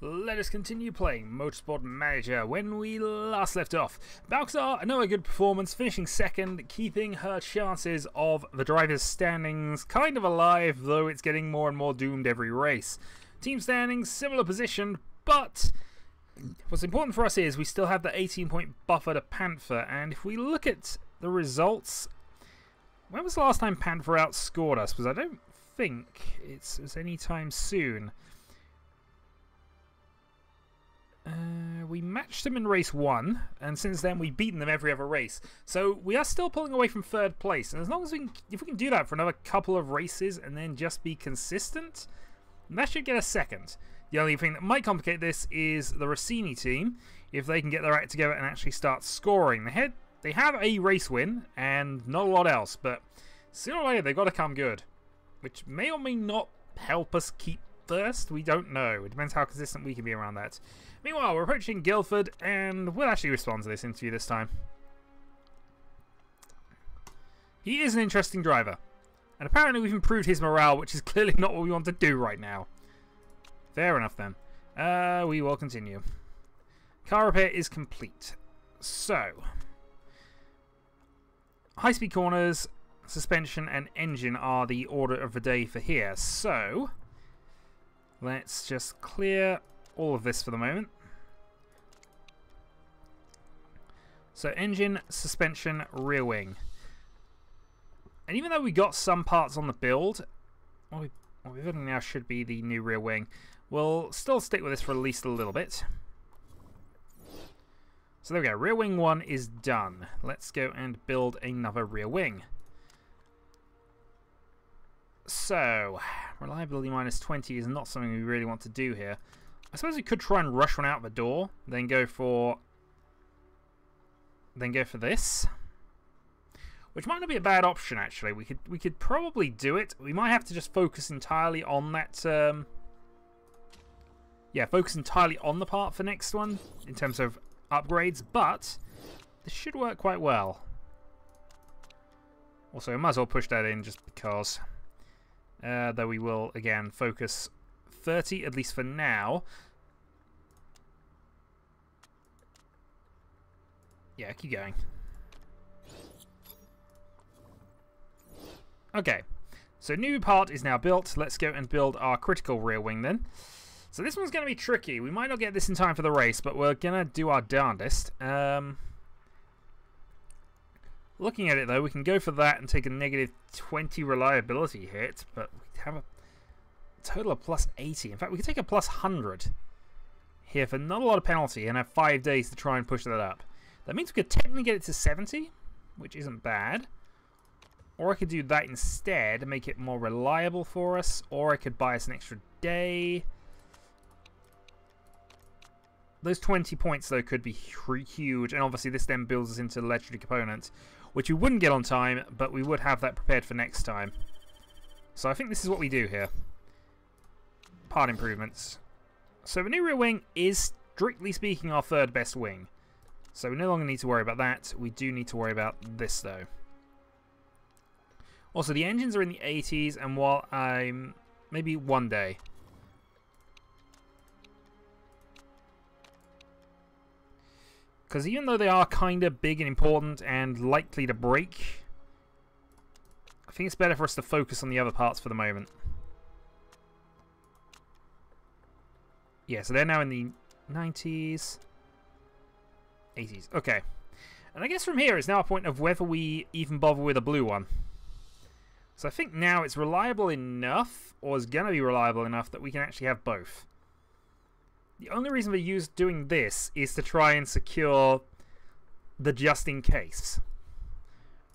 Let us continue playing Motorsport Manager. When we last left off, Balcazar, another good performance, finishing second, keeping her chances of the driver's standings kind of alive, though it's getting more and more doomed every race. Team standings, similar position, but what's important for us is we still have the 18-point buffer to Panther, and if we look at the results, when was the last time Panther outscored us? Because I don't think it was any time soon. We matched them in race 1, and since then we've beaten them every other race. So we are still pulling away from third place, and as long as if we can do that for another couple of races and then just be consistent, that should get us second. The only thing that might complicate this is the Rossini team, if they can get their act together and actually start scoring. They have a race win and not a lot else, but sooner or later they've got to come good, which may or may not help us keep first. We don't know. It depends how consistent we can be around that. Meanwhile, we're approaching Guildford, and we'll actually respond to this interview this time. He is an interesting driver, and apparently we've improved his morale, which is clearly not what we want to do right now. Fair enough then. We will continue. Car repair is complete. So, high-speed corners, suspension, and engine are the order of the day for here. So, let's just clear all of this for the moment. So engine, suspension, rear wing. And even though we got some parts on the build, what we're building now should be the new rear wing, we'll still stick with this for at least a little bit. So there we go, rear wing 1 is done. Let's go and build another rear wing. So, reliability minus 20 is not something we really want to do here. I suppose we could try and rush one out the door, then go for this, which might not be a bad option actually. We could probably do it. We might have to just focus entirely on that. Yeah, focus entirely on the part for next one in terms of upgrades, but this should work quite well. Also, I might as well push that in just because. Though we will again focus 30 at least for now. Yeah, keep going. Okay, so new part is now built. Let's go and build our critical rear wing then. So this one's going to be tricky. We might not get this in time for the race, but we're going to do our darndest. Looking at it though, we can go for that and take a negative 20 reliability hit, but we have a total of plus 80. In fact, we could take a plus 100 here for not a lot of penalty and have 5 days to try and push that up. That means we could technically get it to 70, which isn't bad. Or I could do that instead and make it more reliable for us, or I could buy us an extra day. Those 20 points though could be huge, and obviously this then builds us into the legendary component, which we wouldn't get on time, but we would have that prepared for next time. So I think this is what we do here. Part improvements. So the new rear wing is, strictly speaking, our third best wing. So we no longer need to worry about that. We do need to worry about this though. Also, the engines are in the 80s, and while I'm... maybe one day. Because even though they are kind of big and important and likely to break, I think it's better for us to focus on the other parts for the moment. Yeah, so they're now in the 90s, 80s. Okay. And I guess from here it's now a point of whether we even bother with a blue one. So I think now it's reliable enough, or is going to be reliable enough, that we can actually have both. The only reason we use doing this is to try and secure the just in case,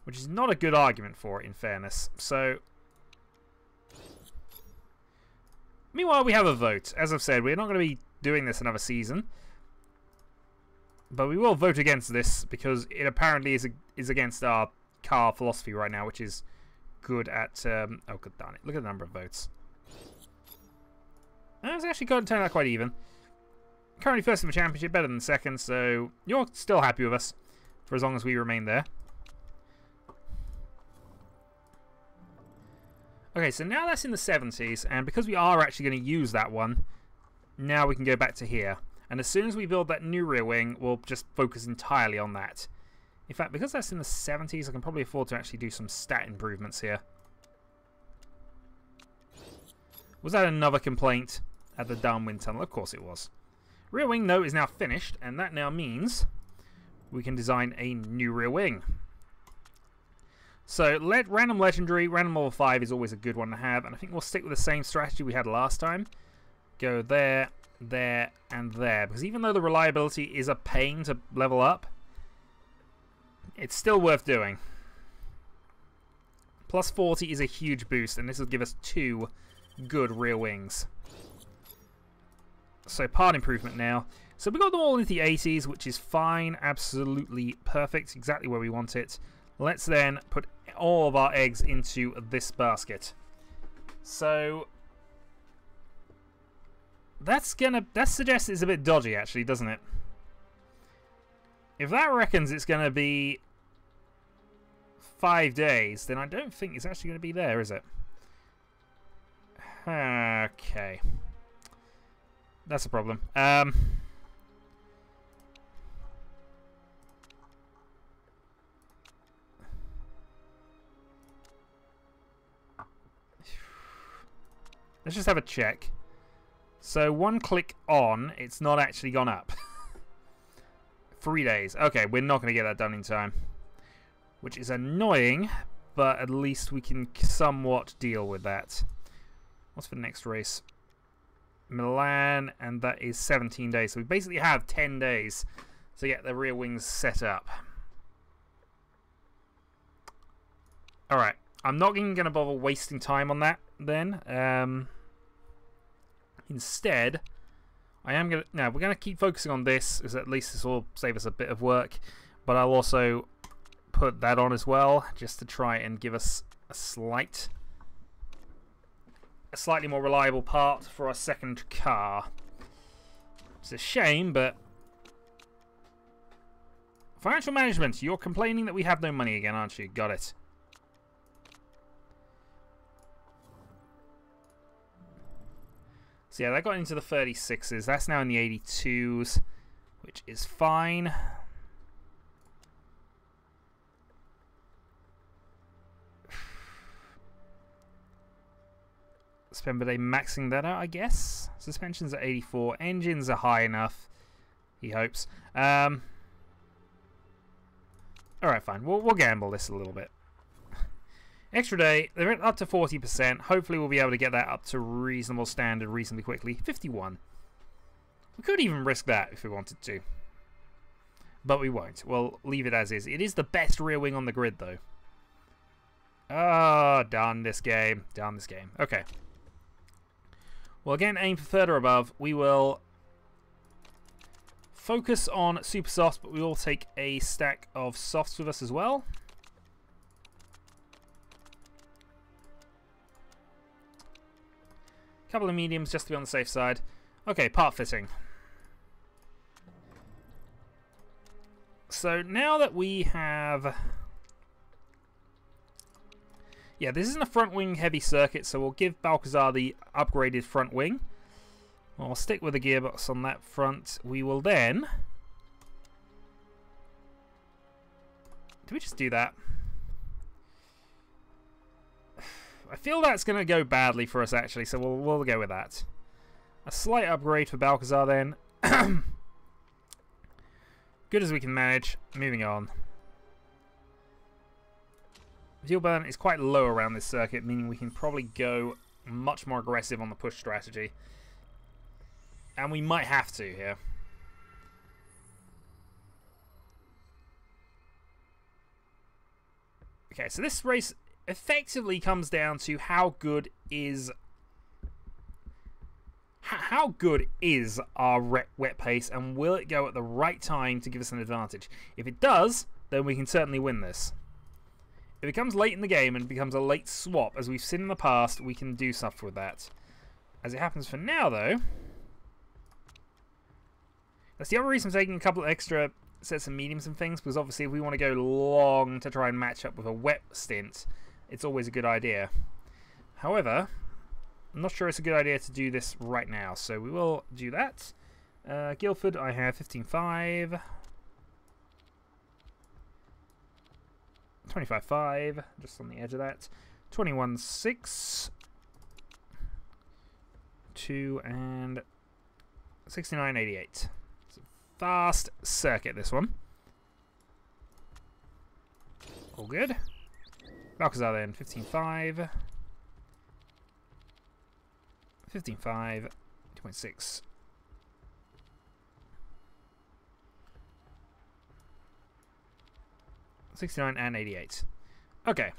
which is not a good argument for it, in fairness. So, meanwhile, we have a vote. As I've said, we're not going to be doing this another season, but we will vote against this because it apparently is against our car philosophy right now, which is good at. Oh, god darn it! Look at the number of votes. It's actually turned out quite even. Currently first in the championship, better than second, so you're still happy with us for as long as we remain there. Okay, so now that's in the 70s, and because we are actually going to use that one, Now we can go back to here. And as soon as we build that new rear wing, we'll just focus entirely on that. In fact, because that's in the 70s, I can probably afford to actually do some stat improvements here. Was that another complaint at the downwind tunnel? Of course it was. Rear wing, though, is now finished, and that now means we can design a new rear wing. So, random legendary, random level 5 is always a good one to have, and I think we'll stick with the same strategy we had last time. Go there, there, and there, because even though the reliability is a pain to level up, it's still worth doing. Plus 40 is a huge boost, and this will give us 2 good rear wings. So part improvement now. So we got them all into the 80s, which is fine, absolutely perfect, exactly where we want it. Let's then put all of our eggs into this basket. So that suggests it's a bit dodgy, actually, doesn't it? If that reckons it's going to be 5 days, then I don't think it's actually going to be there, is it? Okay. That's a problem. Let's just have a check. So 1 click on, it's not actually gone up. 3 days. Okay, we're not going to get that done in time. Which is annoying, but at least we can somewhat deal with that. What's for the next race? Milan, and that is 17 days. So we basically have 10 days to get the rear wings set up. Alright, I'm not even going to bother wasting time on that then. Instead, we're going to keep focusing on this, because at least this will save us a bit of work. But I'll also put that on as well, just to try and give us a slightly more reliable part for our second car. It's a shame, but financial management, you're complaining that we have no money again, aren't you? Got it. So yeah, that got into the 36s. That's now in the 82s, which is fine. Spend a day maxing that out, I guess. Suspension's at 84. Engines are high enough, he hopes. Alright, fine. We'll gamble this a little bit. Extra day. They're up to 40%. Hopefully we'll be able to get that up to reasonable standard reasonably quickly. 51. We could even risk that if we wanted to. But we won't. We'll leave it as is. It is the best rear wing on the grid, though. Oh, darn this game. Darn this game. Okay. Well, again, aim for third or above. We will focus on super softs, but we will take a stack of softs with us as well. Couple of mediums just to be on the safe side. Okay, part fitting. So now that we have... Yeah, this isn't a front wing heavy circuit, so we'll give Balcazar the upgraded front wing. We'll stick with the gearbox on that front. We will then... Do we just do that? I feel that's going to go badly for us, actually, so we'll go with that. A slight upgrade for Balcazar, then. Good as we can manage. Moving on. Fuel burn is quite low around this circuit, meaning we can probably go much more aggressive on the push strategy. And we might have to here. Okay, so this race effectively comes down to how good is our wet pace, and will it go at the right time to give us an advantage? If it does, then we can certainly win this. If it comes late in the game and becomes a late swap, as we've seen in the past, we can do stuff with that. As it happens for now, though, that's the other reason I'm taking a couple of extra sets of mediums and things, because obviously if we want to go long to try and match up with a wet stint, it's always a good idea. However, I'm not sure it's a good idea to do this right now, so we will do that. Guildford, I have 15.5. 25.5, just on the edge of that. 21.6. 2 and 69.88. It's a fast circuit, this one. All good. Balcazar then, 15.5. 15.5. 2.6. $69 and 88. Okay.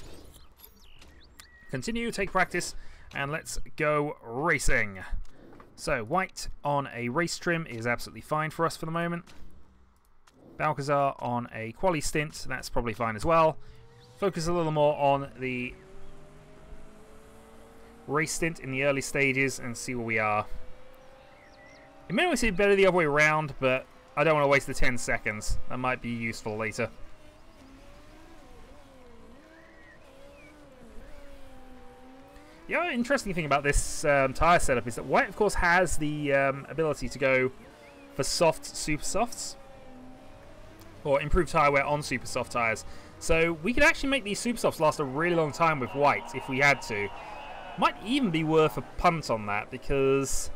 Continue, take practice, and let's go racing. So, white on a race trim is absolutely fine for us for the moment. Balcazar on a quali stint, that's probably fine as well. Focus a little more on the race stint in the early stages and see where we are. It may always be better the other way around, but I don't want to waste the 10 seconds. That might be useful later. The other interesting thing about this tyre setup is that white, of course, has the ability to go for soft super softs, or improved tyre wear on super soft tyres. So we could actually make these super softs last a really long time with white if we had to. Might even be worth a punt on that, because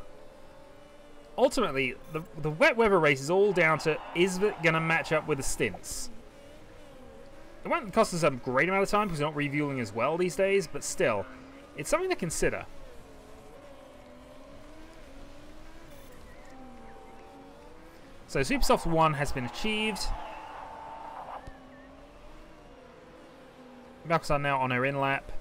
ultimately the wet weather race is all down to, is it going to match up with the stints? It won't cost us a great amount of time because we're not refueling as well these days, but still, it's something to consider. So Supersoft 1 has been achieved. Balcazar now on her in-lap.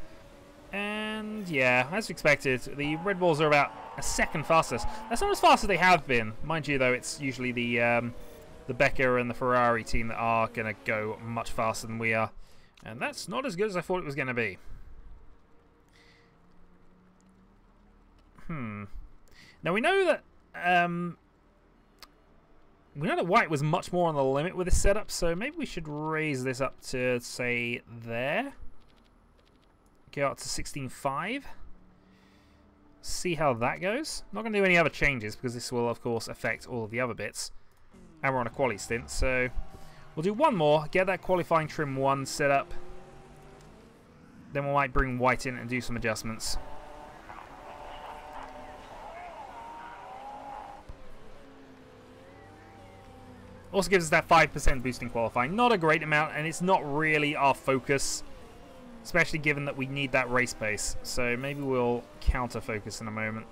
And yeah, as expected, the Red Bulls are about a second faster. That's not as fast as they have been. Mind you, though, it's usually the Becker and the Ferrari team that are going to go much faster than we are. And that's not as good as I thought it was going to be. Now we know that white was much more on the limit with this setup, so maybe we should raise this up to, say, there. Go up to 16.5. See how that goes. Not going to do any other changes because this will, of course, affect all of the other bits. And we're on a quali stint, so we'll do one more, get that qualifying trim 1 set up. Then we might bring white in and do some adjustments. Also gives us that 5% boost in qualifying. Not a great amount, and it's not really our focus, especially given that we need that race pace. So maybe we'll counter focus in a moment.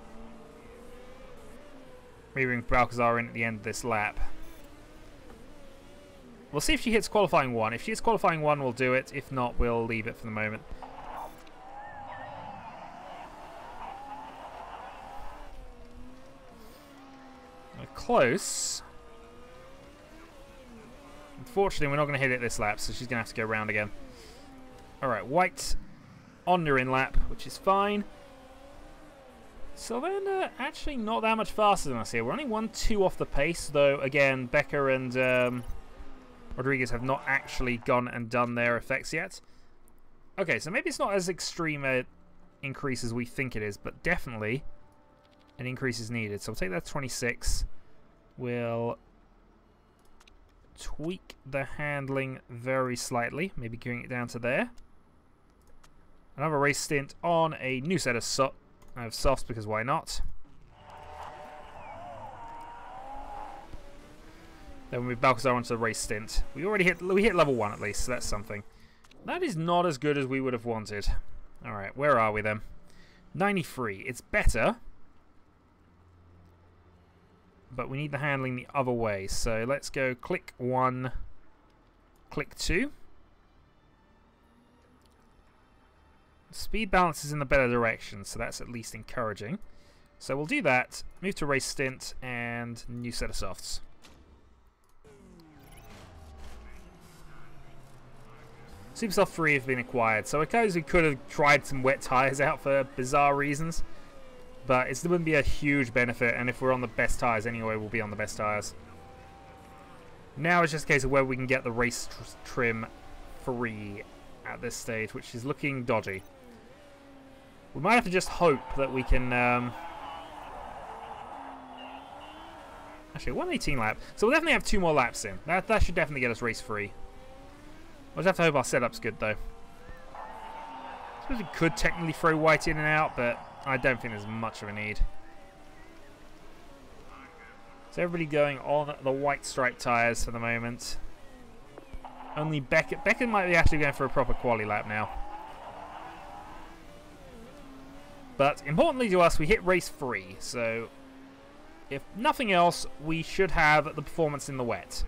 Maybe bring Balcazar in at the end of this lap. We'll see if she hits qualifying 1. If she hits qualifying 1, we'll do it. If not, we'll leave it for the moment. Close. Unfortunately, we're not going to hit it this lap, so she's going to have to go round again. Alright, white on her in lap, which is fine. So then, actually not that much faster than us here. We're only 1-2 off the pace, though, again, Becker and Rodriguez have not actually gone and done their effects yet. Okay, so maybe it's not as extreme an increase as we think it is, but definitely an increase is needed. So we'll take that to 26. We'll tweak the handling very slightly, maybe gearing it down to there. Another race stint on a new set of softs, because why not? Then we move Balcazar onto the race stint. We hit level 1 at least, so that's something. That is not as good as we would have wanted. Alright, where are we then? 93. It's better, but we need the handling the other way. So let's go click 1, click 2. Speed balance is in the better direction, so that's at least encouraging. So we'll do that, move to race stint, and new set of softs. Supersoft 3 have been acquired, so I suppose we could have tried some wet tyres out for bizarre reasons. But it wouldn't be a huge benefit, and if we're on the best tyres anyway, we'll be on the best tyres. Now it's just a case of whether we can get the race trim free at this stage, which is looking dodgy. We might have to just hope that we can... Actually, 118 lap. So we'll definitely have 2 more laps in. That should definitely get us race free. We'll just have to hope our setup's good, though. I suppose we could technically throw White in and out, but I don't think there's much of a need. So everybody going on the white stripe tyres for the moment. Only Beckett. Beckett might be actually going for a proper quali lap now. But importantly to us, we hit race 3. So if nothing else, we should have the performance in the wet.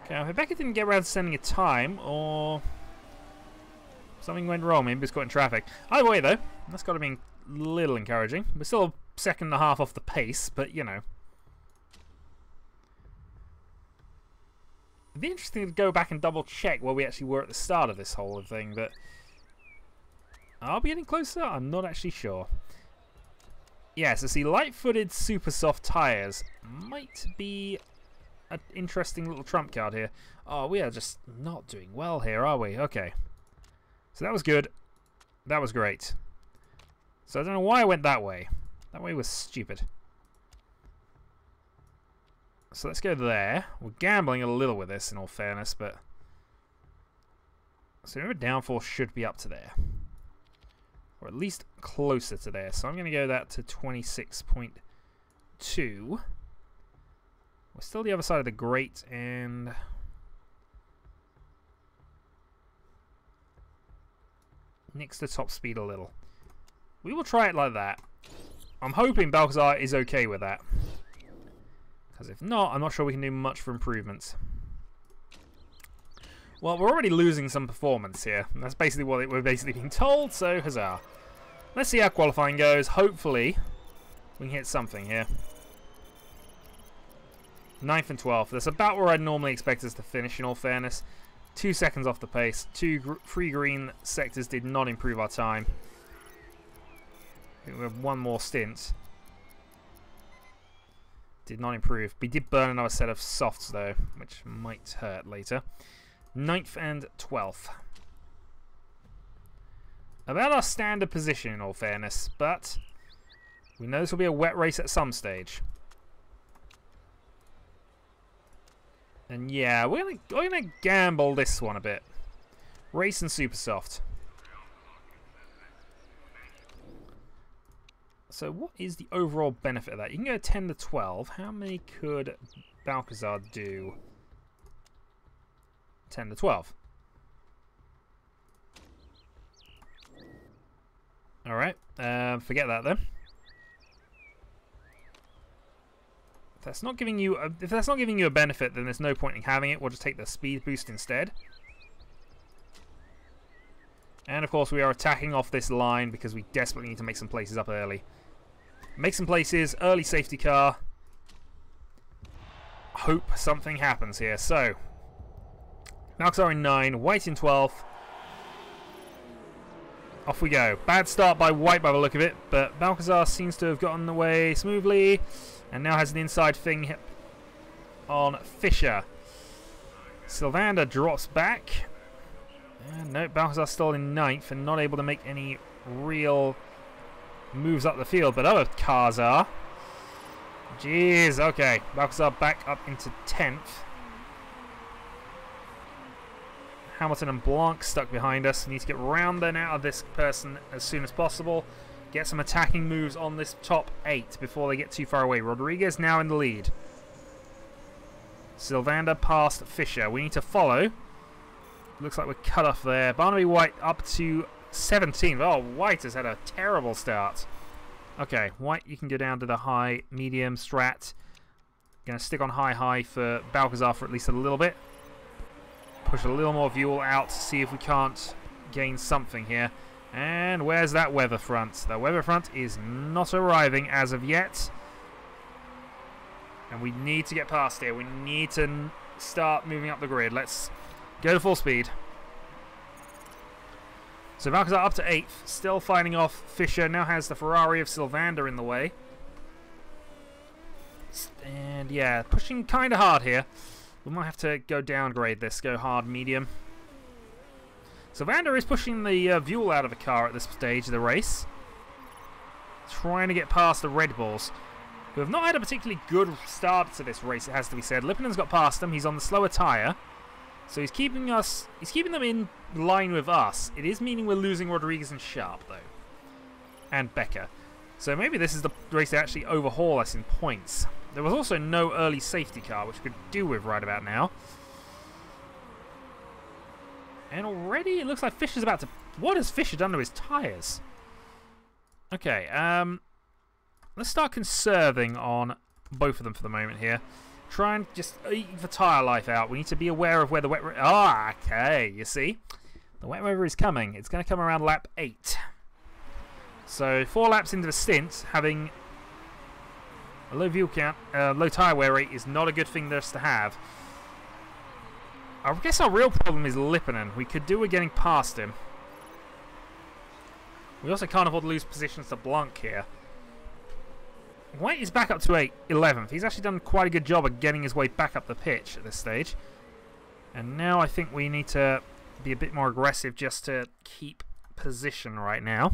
Okay, if Beckett didn't get around to sending a time, or something went wrong, maybe it's caught in traffic. Either way, though, that's got to be a little encouraging. We're still a second and a half off the pace, but, you know. It'd be interesting to go back and double-check where we actually were at the start of this whole thing, but... Are we getting closer? I'm not actually sure. Yeah, so see, light-footed super soft tyres might be an interesting little trump card here. Oh, we are just not doing well here, are we? Okay. So that was good. That was great. So I don't know why I went that way. That way was stupid. So let's go there. We're gambling a little with this, in all fairness, but... So remember, downforce should be up to there. Or at least closer to there. So I'm going to go that to 26.2. We're still the other side of the grate, and... Nix the top speed a little. We will try it like that. I'm hoping Balcazar is okay with that. Because if not, I'm not sure we can do much for improvements. Well, we're already losing some performance here. That's basically what we're basically being told, so huzzah. Let's see how qualifying goes. Hopefully, we can hit something here. 9th and 12th. That's about where I'd normally expect us to finish, in all fairness. 2 seconds off the pace. 3 green sectors did not improve our time. I think we have 1 more stint. Did not improve. We did burn another set of softs, though, which might hurt later. 9th and 12th. About our standard position, in all fairness, but we know this will be a wet race at some stage. And yeah, we're gonna gamble this one a bit. Race and super soft. So what is the overall benefit of that? You can go 10 to 12. How many could Balcazar do? 10 to 12. Alright, forget that then. If that's not giving you a benefit, then there's no point in having it. We'll just take the speed boost instead. And of course we are attacking off this line because we desperately need to make some places up early. Make some places, early safety car. Hope something happens here. So, Balcazar in 9, White in 12th. Off we go. Bad start by White by the look of it, but Balcazar seems to have gotten away smoothly and now has an inside thing on Fisher. Sylvander drops back. No, Balcazar's still in 9th and not able to make any real moves up the field, but other cars are. Jeez, okay. Balcazar back up into 10th. Hamilton and Blanc stuck behind us. We need to get round and out of this person as soon as possible. Get some attacking moves on this top 8 before they get too far away. Rodriguez now in the lead. Sylvander past Fisher. We need to follow. Looks like we're cut off there. Barnaby White up to 17th. Oh, White has had a terrible start. Okay, White, you can go down to the high, medium, strat. Going to stick on high for Balcazar for at least a little bit. Push a little more fuel out to see if we can't gain something here. And where's that weather front? The weather front is not arriving as of yet. And we need to get past here. We need to start moving up the grid. Let's go to full speed. So Balcazar up to 8th. Still fighting off Fisher. Now has the Ferrari of Sylvander in the way. And yeah, pushing kind of hard here. We might have to go downgrade this, go hard, medium. So Vander is pushing the fuel out of the car at this stage of the race. Trying to get past the Red Bulls, who have not had a particularly good start to this race, it has to be said. Lippinen's got past them, he's on the slower tyre. So he's keeping them in line with us. It is meaning we're losing Rodriguez and Sharp, though. And Becker. So maybe this is the race to actually overhaul us in points. There was also no early safety car, which we could do with right about now. And already it looks like Fisher's about to... What has Fisher done to his tyres? Okay, let's start conserving on both of them for the moment here. Try and just eat the tyre life out. We need to be aware of where the wet... okay, you see? The wet weather is coming. It's going to come around lap 8. So 4 laps into the stint, having a low fuel count, low tyre wear rate is not a good thing for us to have. I guess our real problem is Lippinen. We could do with getting past him. We also can't afford to lose positions to Blanc here. White is back up to 11th. He's actually done quite a good job of getting his way back up the pitch at this stage. And now I think we need to be a bit more aggressive just to keep position right now.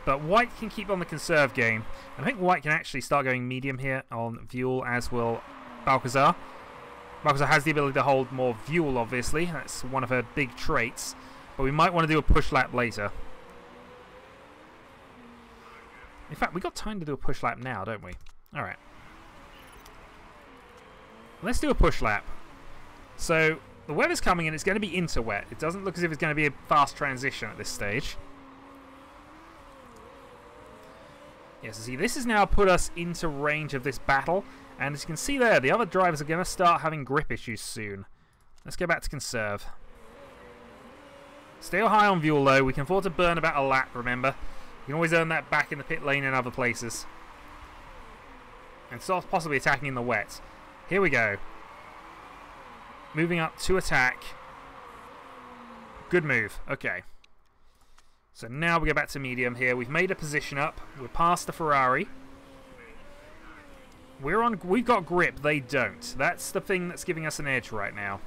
But White can keep on the conserve game. I think White can actually start going medium here on fuel, as will Balcazar. Balcazar has the ability to hold more fuel, obviously. That's one of her big traits. But we might want to do a push lap later. In fact, we've got time to do a push lap now, don't we? Alright. Let's do a push lap. So, the weather's coming and it's going to be inter-wet. It doesn't look as if it's going to be a fast transition at this stage. Yes, see, this has now put us into range of this battle. And as you can see there, the other drivers are going to start having grip issues soon. Let's go back to conserve. Stay high on fuel, though. We can afford to burn about a lap, remember. You can always earn that back in the pit lane and other places. And start possibly attacking in the wet. Here we go. Moving up to attack. Good move. Okay. So now we go back to medium here. We've made a position up. We're past the Ferrari. We've got grip. They don't. That's the thing that's giving us an edge right now.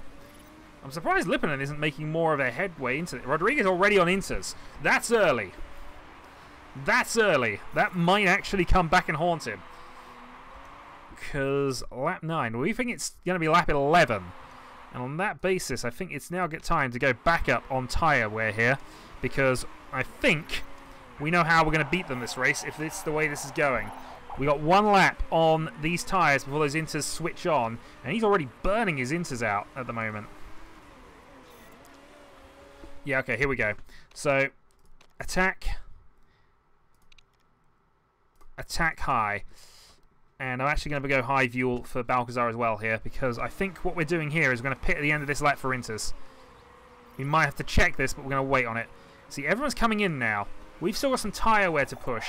I'm surprised Lippinen isn't making more of a headway into it. Rodriguez already on inters. That's early. That's early. That might actually come back and haunt him. Because lap 9, we think it's going to be lap 11. And on that basis, I think it's now good time to go back up on tyre wear here. Because I think we know how we're going to beat them this race if it's the way this is going. We got 1 lap on these tyres before those inters switch on. And he's already burning his inters out at the moment. Yeah, okay, here we go. So, attack. Attack high. And I'm actually going to go high fuel for Balcazar as well here, because I think what we're doing here is we're going to pit at the end of this lap for inters. We might have to check this, but we're going to wait on it. See, everyone's coming in now. We've still got some tyre wear to push.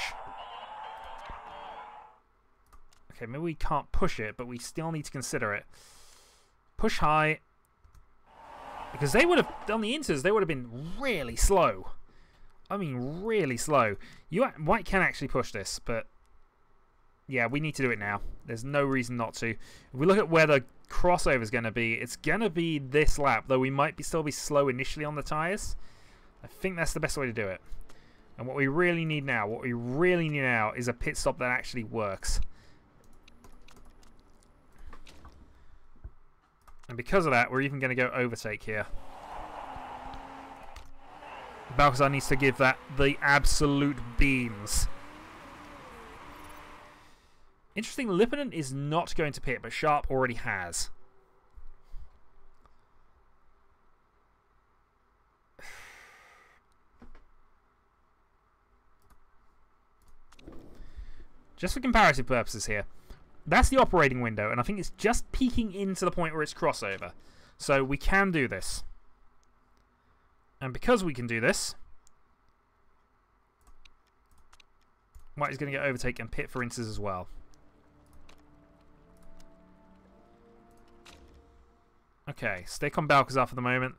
Okay, maybe we can't push it, but we still need to consider it. Push high. Because they would have, on the inters, they would have been really slow. I mean, really slow. White can actually push this, but yeah, we need to do it now. There's no reason not to. If we look at where the crossover is going to be, it's going to be this lap, though we might still be slow initially on the tyres. I think that's the best way to do it. And what we really need now, is a pit stop that actually works. And because of that, we're even going to go overtake here. Balcazar needs to give that the absolute beams. Interesting, Lippinen is not going to pit, but Sharp already has. Just for comparative purposes here. That's the operating window, and I think it's just peeking into the point where it's crossover. So we can do this. And because we can do this, White is going to get overtake and pit for inters as well. Okay, stick on Balcazar for the moment.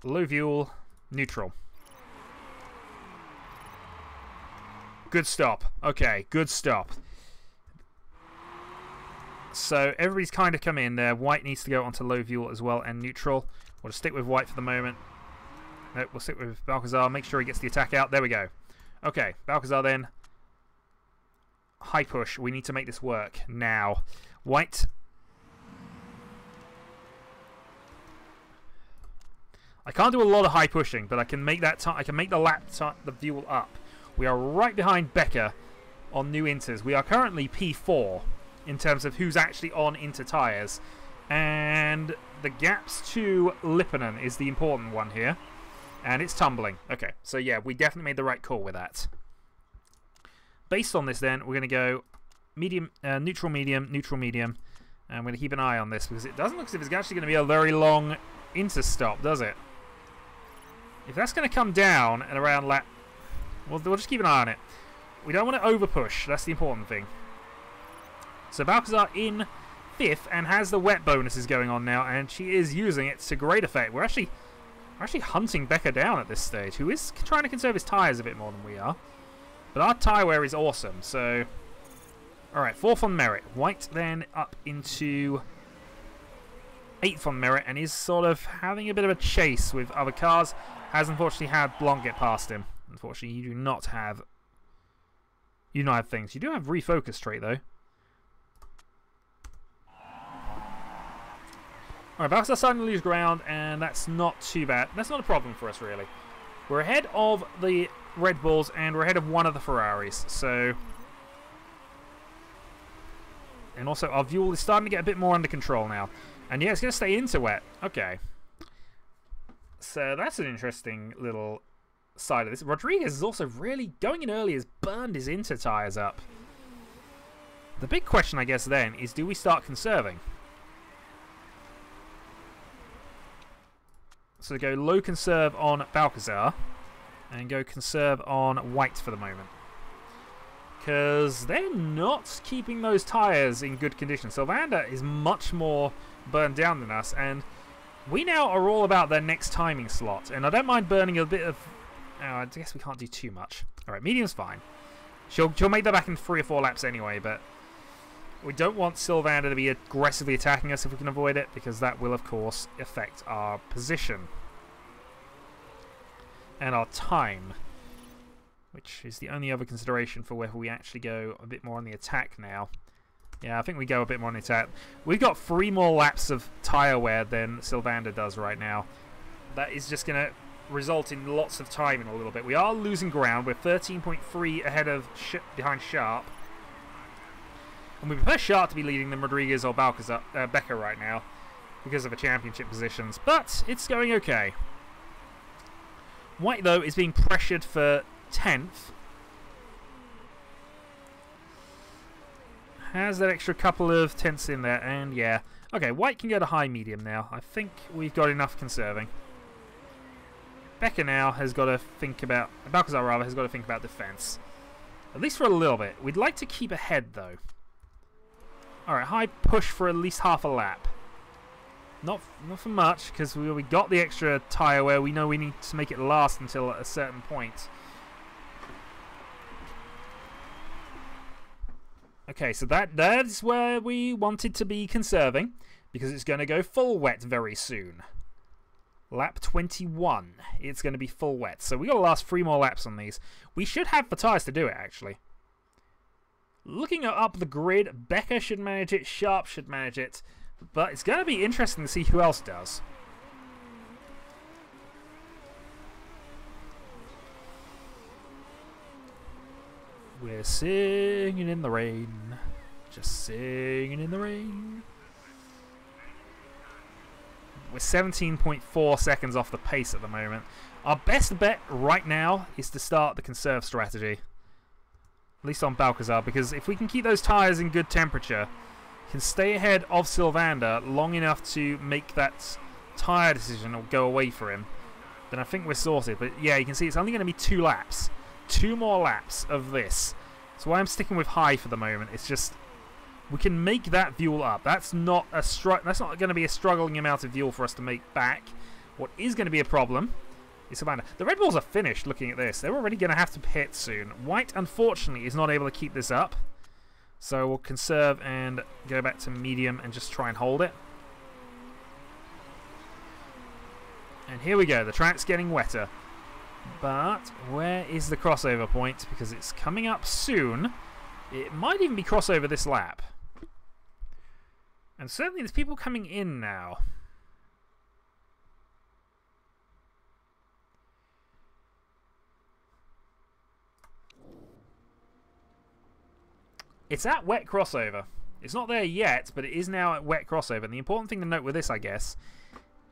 Low fuel, neutral. good stop. Okay, good stop. So everybody's kind of come in there. White needs to go onto low fuel as well, and neutral. We'll just stick with White for the moment. Nope, we'll stick with Balcazar. Make sure he gets the attack out. There we go. Okay, Balcazar then. High push. We need to make this work now. White. I can't do a lot of high pushing, but I can make that. I can make the fuel up. We are right behind Becker on new inters. We are currently P4 in terms of who's actually on inter tyres, and the gaps to Lipponen is the important one here. And it's tumbling. Okay, so yeah, we definitely made the right call with that. Based on this then, we're going to go medium, neutral, medium, neutral, medium. And I'm going to keep an eye on this, because it doesn't look as if it's actually going to be a very long inter-stop, does it? If that's going to come down at around lap... we'll just keep an eye on it. We don't want to over-push. That's the important thing. So Balcazar in 5th and has the wet bonuses going on now, and she is using it to great effect. We're actually hunting Becker down at this stage, who is trying to conserve his tyres a bit more than we are. But our tyre wear is awesome, so... Alright, 4th on merit. White then up into 8th on merit, and is sort of having a bit of a chase with other cars. Has unfortunately had Blanc get past him. Unfortunately, you do not have... You do not have things. You do have refocus trait, though. Alright, Balcazar's starting to lose ground, and that's not too bad. That's not a problem for us, really. We're ahead of the Red Bulls, and we're ahead of one of the Ferraris, so... And also, our fuel is starting to get a bit more under control now. And yeah, it's going to stay into wet. Okay. So that's an interesting little side of this. Rodriguez is also really going in early, has burned his inter tyres up. The big question, I guess, then, is do we start conserving? So go low conserve on Balcazar and go conserve on White for the moment. Because they're not keeping those tyres in good condition. Sylvander is much more burned down than us, and we now are all about their next timing slot. And I don't mind burning a bit of... Oh, I guess we can't do too much. Alright, medium's fine. She'll make that back in 3 or 4 laps anyway, but we don't want Sylvander to be aggressively attacking us if we can avoid it, because that will, of course, affect our position. And our time. Which is the only other consideration for whether we actually go a bit more on the attack now. Yeah, I think we go a bit more on the attack. We've got 3 more laps of tyre wear than Sylvander does right now. That is just going to result in lots of time in a little bit. We are losing ground. We're 13.3 ahead of behind Sharp. And we prefer Sharp to be leading than Rodriguez or Balcazar, Becker right now because of the championship positions. But it's going okay. White, though, is being pressured for 10th. Has that extra couple of tenths in there, and yeah. Okay, White can go to high medium now. I think we've got enough conserving. Becker now has got to think about... Balcazar, rather, has got to think about defense. At least for a little bit. We'd like to keep ahead, though. Alright, high push for at least half a lap. Not for much, because we got the extra tyre where we know we need to make it last until a certain point. Okay, so that's where we wanted to be conserving, because it's going to go full wet very soon. Lap 21, it's going to be full wet. So we got to last 3 more laps on these. We should have the tyres to do it, actually. Looking up the grid, Becker should manage it, Sharp should manage it, but it's going to be interesting to see who else does. We're singing in the rain, just singing in the rain. We're 17.4 seconds off the pace at the moment. Our best bet right now is to start the conserve strategy. At least on Balcazar, because if we can keep those tyres in good temperature, can stay ahead of Sylvander long enough to make that tyre decision or go away for him, then I think we're sorted. But yeah, you can see it's only going to be 2 laps. 2 more laps of this. That's why I'm sticking with high for the moment. It's just we can make that fuel up. That's not going to be a struggling amount of fuel for us to make back. What is going to be a problem The Red Bulls are finished looking at this. They're already going to have to pit soon. White, unfortunately, is not able to keep this up. So we'll conserve and go back to medium and just try and hold it. And here we go. The track's getting wetter. But where is the crossover point? Because it's coming up soon. It might even be crossover this lap. And certainly there's people coming in now. It's at wet crossover. It's not there yet, but it is now at wet crossover. And the important thing to note with this, I guess,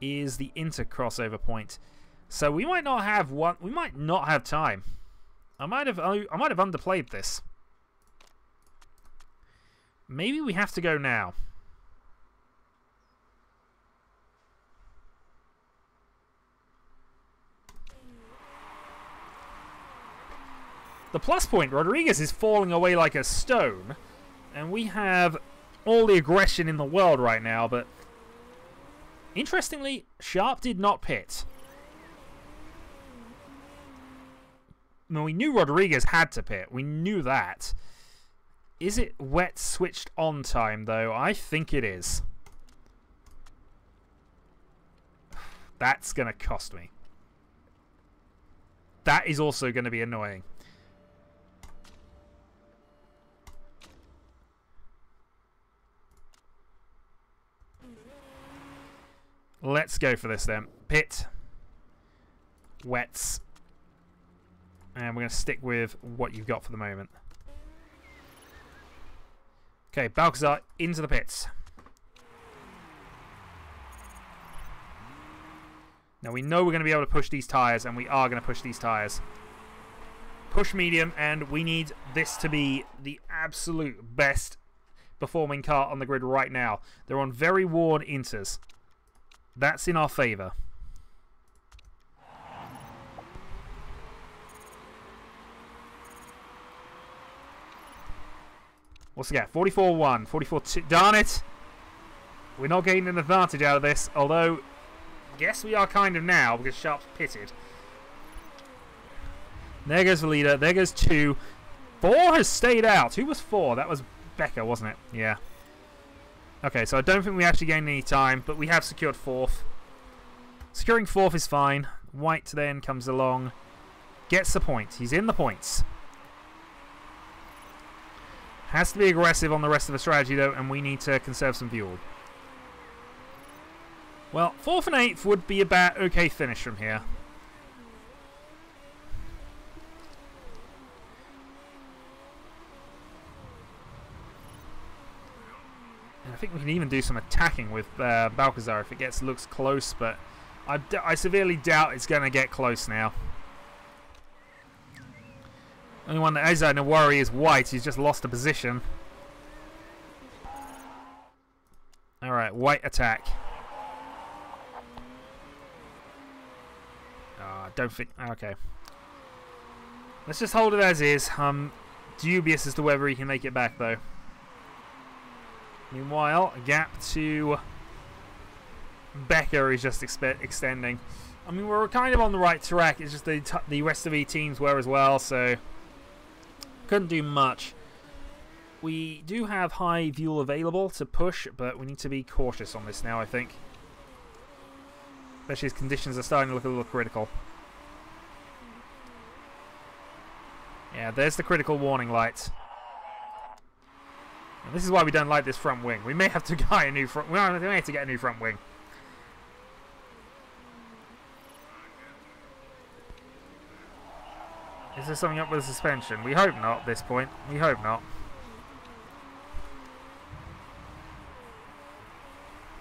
is the inter crossover point. So we might not have one. We might not have time. I might have underplayed this. Maybe we have to go now. The plus point, Rodriguez is falling away like a stone. And we have all the aggression in the world right now, but interestingly, Sharp did not pit. Now, we knew Rodriguez had to pit. We knew that. Is it wet switched on time, though? I think it is. That's going to cost me. That is also going to be annoying. Let's go for this then. Pit. Wets. And we're going to stick with what you've got for the moment. Okay, Balcazar into the pits. Now we know we're going to be able to push these tyres, and we are going to push these tyres. Push medium, and we need this to be the absolute best performing car on the grid right now. They're on very worn inters. That's in our favour. What's the gap? 44-1, 44-2. Darn it! We're not getting an advantage out of this, although yes, we are kind of now because Sharp's pitted. There goes the leader. There goes 2. 4 has stayed out. Who was 4? That was Becker, wasn't it? Yeah. Okay, so I don't think we actually gained any time, but we have secured 4th. Securing 4th is fine. White then comes along. Gets the point. He's in the points. Has to be aggressive on the rest of the strategy, though, and we need to conserve some fuel. Well, 4th and 8th would be about okay finish from here. And I think we can even do some attacking with Balcazar if it looks close, but I severely doubt it's going to get close now. Only one that is in a worry is White. He's just lost a position. Alright, White attack. Don't think... Okay. Let's just hold it as is. Dubious as to whether he can make it back, though. Meanwhile, a gap to Becker is just extending. I mean, we're kind of on the right track. It's just the rest of the teams were as well, so couldn't do much. We do have high fuel available to push, but we need to be cautious on this now, I think. Especially as conditions are starting to look a little critical. Yeah, there's the critical warning light. And this is why we don't like this front wing. We may have to get a new front. We may have to get a new front wing. Is there something up with the suspension? We hope not at this point. We hope not.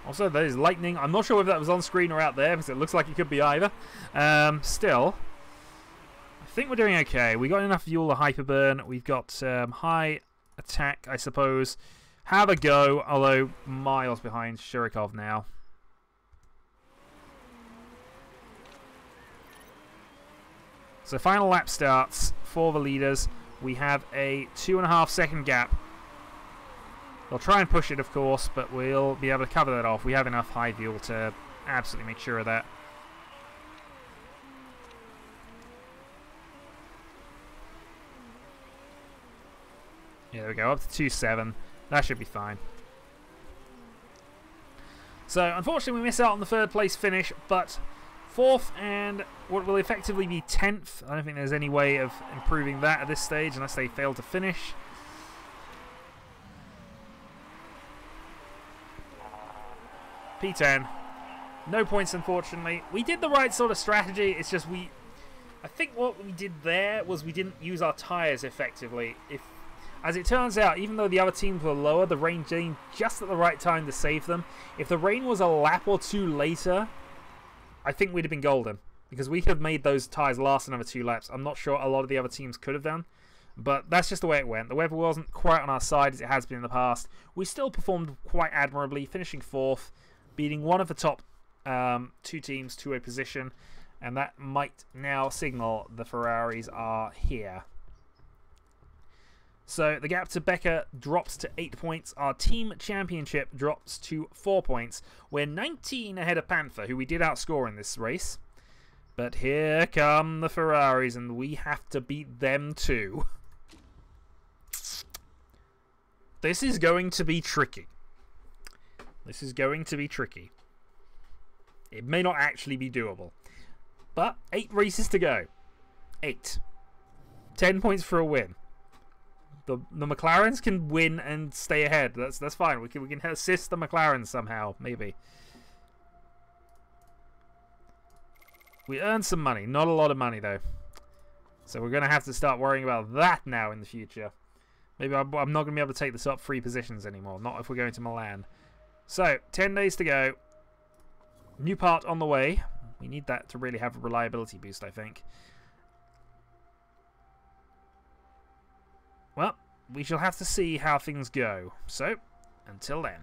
Also, there's lightning. I'm not sure whether that was on screen or out there because it looks like it could be either. Still, I think we're doing okay. We got enough fuel to hyperburn. We've got high attack, I suppose. Have a go, although miles behind Shirikov now. So final lap starts for the leaders. We have a 2.5 second gap. They'll try and push it, of course, but we'll be able to cover that off. We have enough high fuel to absolutely make sure of that. Yeah, there we go, up to 2.7. That should be fine. So, unfortunately, we miss out on the third place finish, but fourth and what will effectively be 10th. I don't think there's any way of improving that at this stage unless they fail to finish. P10. No points, unfortunately. We did the right sort of strategy. It's just I think what we did there was we didn't use our tyres effectively. As it turns out, even though the other teams were lower, the rain came just at the right time to save them. If the rain was a lap or two later, I think we'd have been golden. Because we could have made those tyres last another 2 laps. I'm not sure a lot of the other teams could have done. But that's just the way it went. The weather wasn't quite on our side as it has been in the past. We still performed quite admirably, finishing 4th, beating one of the top 2 teams to a position. And that might now signal the Ferraris are here. So the gap to Becker drops to 8 points. Our team championship drops to 4 points. We're 19 ahead of Panther, who we did outscore in this race. But here come the Ferraris, and we have to beat them too. This is going to be tricky. This is going to be tricky. It may not actually be doable. But 8 races to go. 8. 10 points for a win. The McLarens can win and stay ahead. That's fine. We can assist the McLarens somehow, maybe. We earned some money. Not a lot of money, though. So we're going to have to start worrying about that now in the future. Maybe I'm not going to be able to take the top 3 positions anymore. Not if we're going to Milan. So, 10 days to go. New part on the way. We need that to really have a reliability boost, I think. Well, we shall have to see how things go. So, until then.